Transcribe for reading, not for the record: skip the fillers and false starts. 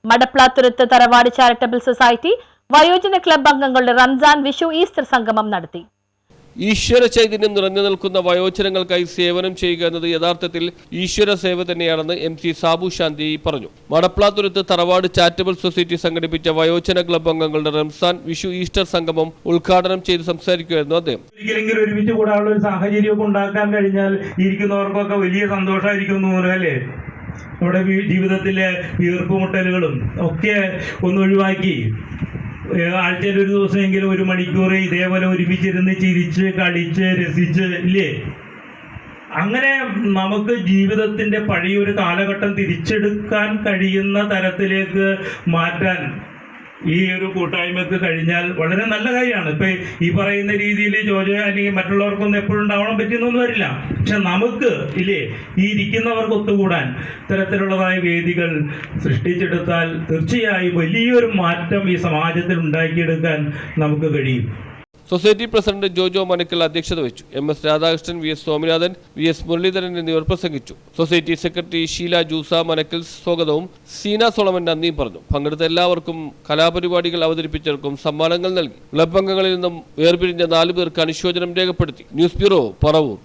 മടപ്ലാത്തുരുത്ത് തറവാട് charitable society വയോജന club അംഗങ്ങളുടെ റംസാൻ, വിഷു, ഈസ്റ്റർ സംഗമം നടത്തി. ഈശ്വര ചൈതന്യം നിറഞ്ഞു നിൽക്കുന്ന വയോജനങ്ങൾക്കായി സേവനം ചെയ്യുക എന്നത് യഥാർത്ഥത്തിൽ ഈശ്വര സേവ തന്നെയാണെന്ന് MC സാബു ശാന്തി പറഞ്ഞു. മടപ്ലാത്തുരുത്ത് തറവാട് ചാരിറ്റബിൾ സൊസൈറ്റി സംഘടിപ്പിച്ച വയോജന ക്ലബ് അംഗങ്ങളുടെ റംസാൻ, വിഷു, ഈസ്റ്റർ സംഗമം ഉദ്ഘാടനം ചെയ്ത് സംസാരിക്കുകയായിരുന്നു അദ്ദേഹം. ഒരിക്കലെങ്കിലും ഒരുമിച്ച് കൂടാനുള്ള ഒരു സാഹചര്യമൊക്കെ ഉണ്ടാക്കാൻ കഴിഞ്ഞാൽ ഇരിക്കുന്നവർക്കൊക്കെ വലിയ സന്തോഷമായിരിക്കും അല്ലേ. നമ്മുടെ ജീവിതത്തിലെ വീർപ്പുമുട്ടലുകളും ഒക്കെ ഒന്നൊഴിവാക്കി ആഴ്ചയിൽ ഒരു ദിവസമെങ്കിലും 1 മണിക്കൂർ ഇതേപോലെ ഒരുമിച്ചിരുന്ന് ചിരിച്ച് കളിച്ച് രസിച്ച് ഇല്ലേ, അങ്ങനെ നമുക്ക് ജീവിതത്തിന്റെ പഴയൊരു കാലഘട്ടം തിരിച്ചെടുക്കാൻ കഴിയുന്ന തരത്തിലേക്ക് മാറ്റാൻ ഈ ഒരു കൂട്ടായ്മക്ക് കഴിഞ്ഞാൽ വളരെ നല്ല കാര്യമാണ്. ഇപ്പൊ ഈ പറയുന്ന രീതിയിൽ ജോജോ അല്ലെങ്കിൽ മറ്റുള്ളവർക്കൊന്നും എപ്പോഴും ഉണ്ടാവണം പറ്റുന്നൊന്നും വരില്ല. പക്ഷെ നമുക്ക് ഇല്ലേ, ഈ ഇരിക്കുന്നവർക്ക് ഒത്തുകൂടാൻ ഇത്തരത്തിലുള്ളതായ വേദികൾ സൃഷ്ടിച്ചെടുത്താൽ തീർച്ചയായും വലിയൊരു മാറ്റം ഈ സമാജത്തിൽ ഉണ്ടാക്കിയെടുക്കാൻ നമുക്ക് കഴിയും. സൊസൈറ്റി പ്രസിഡന്റ് ജോജോ മനക്കൽ അധ്യക്ഷത വഹിച്ചു. MS Radhakrishnan, VS Swaminathan, VS Muraleedharan എന്നിവർ പ്രസംഗിച്ചു. സൊസൈറ്റി സെക്രട്ടറി ഷീല ജൂസ മനക്കൽ സ്വാഗതവും സീന സോളമൻ നന്ദിയും പറഞ്ഞു. പങ്കെടുത്ത എല്ലാവർക്കും കലാപരിപാടികൾ അവതരിപ്പിച്ചവർക്കും സമ്മാനങ്ങൾ നൽകി. ക്ലബ് അംഗങ്ങളിൽ നിന്നും വേർപിരിഞ്ഞ 4 പേർക്ക് അനുശോചനം രേഖപ്പെടുത്തി. News bureau, Paravur.